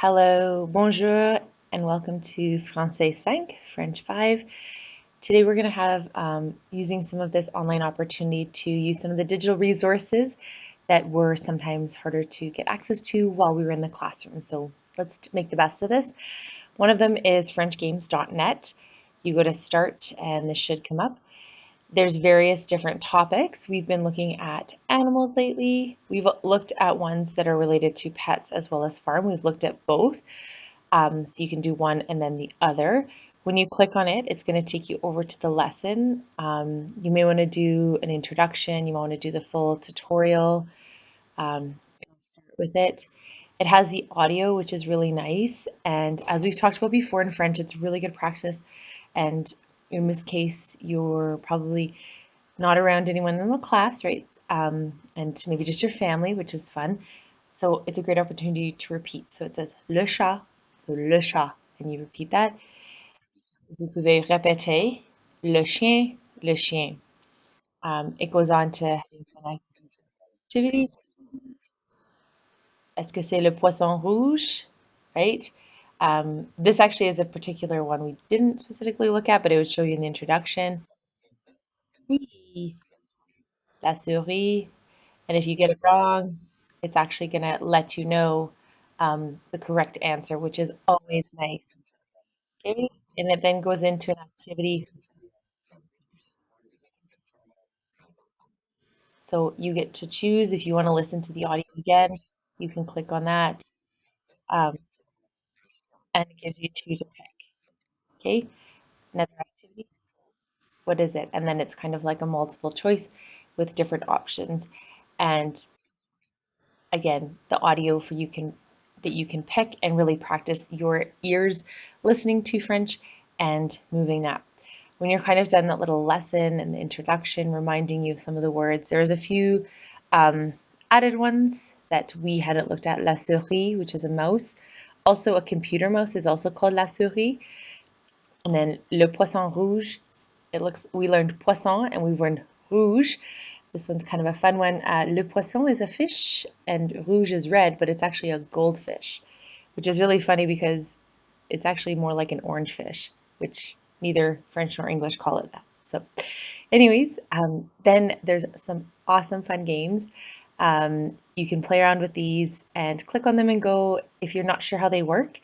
Hello, bonjour, and welcome to Français 5, French 5. Today we're going to have using some of this online opportunity to use some of the digital resources that were sometimes harder to get access to while we were in the classroom. So let's make the best of this. One of them is FrenchGames.net. You go to start and this should come up. There's various different topics. We've been looking at animals lately. We've looked at ones that are related to pets as well as farm. We've looked at both. So you can do one and then the other. When you click on it, it's going to take you over to the lesson. You may want to do an introduction. You might want to do the full tutorial with it. It has the audio, which is really nice. And as we've talked about before in French, it's really good practice. And in this case, you're probably not around anyone in the class, right? And maybe just your family, which is fun. So it's a great opportunity to repeat. So it says le chat, so le chat, and you repeat that. Vous pouvez répéter le chien, le chien. It goes on to activities. Est-ce que c'est le poisson rouge? Right? This actually is a particular one we didn't specifically look at, but it would show you in the introduction. Oui, la souris. And if you get it wrong, it's actually going to let you know the correct answer, which is always nice. Okay? And it then goes into an activity. So you get to choose if you want to listen to the audio again. You can click on that, um, and it gives you two to pick. Okay, another activity. What is it? And then it's kind of like a multiple choice with different options. And again, the audio for you can that you can pick and really practice your ears listening to French and moving that. When you're kind of done that little lesson and the introduction, reminding you of some of the words, there's a few added ones that we hadn't looked at. La souris, which is a mouse. Also, a computer mouse is also called la souris. And then le poisson rouge. We learned poisson and we learned rouge. This one's kind of a fun one. Le poisson is a fish and rouge is red, but it's actually a goldfish, which is really funny because it's actually more like an orange fish, which neither French nor English call it that. So, anyways, then there's some awesome fun games. You can play around with these and click on them and go if you're not sure how they work.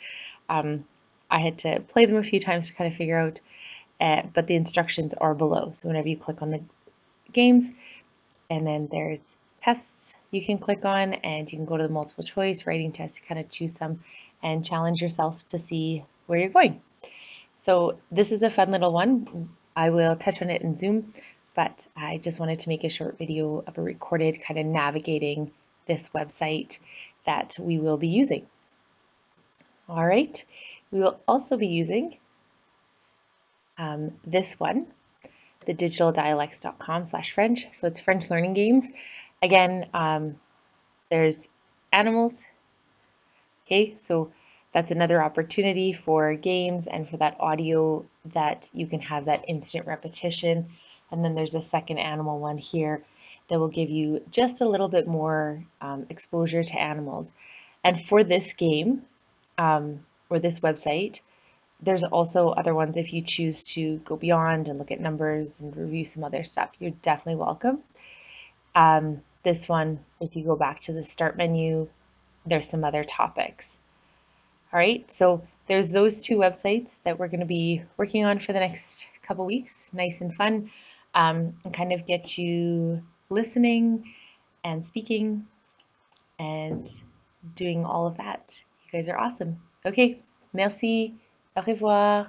Um, I had to play them a few times to kind of figure out, but the instructions are below. So whenever you click on the games, and then there's tests you can click on, and you can go to the multiple choice writing test, kind of choose some and challenge yourself to see where you're going. So this is a fun little one. I will touch on it in Zoom, but I just wanted to make a short video of a recorded kind of navigating this website that we will be using. All right, we will also be using this one, the digitaldialects.com/French. So it's French learning games. Again, there's animals. Okay, so that's another opportunity for games and for that audio that you can have that instant repetition. And then there's a second animal one here that will give you just a little bit more exposure to animals. And for this game or this website, there's also other ones if you choose to go beyond and look at numbers and review some other stuff. You're definitely welcome. This one, if you go back to the start menu, there's some other topics. All right, so there's those two websites that we're going to be working on for the next couple weeks, nice and fun, and kind of get you listening and speaking and doing all of that. You guys are awesome. Okay, merci, au revoir.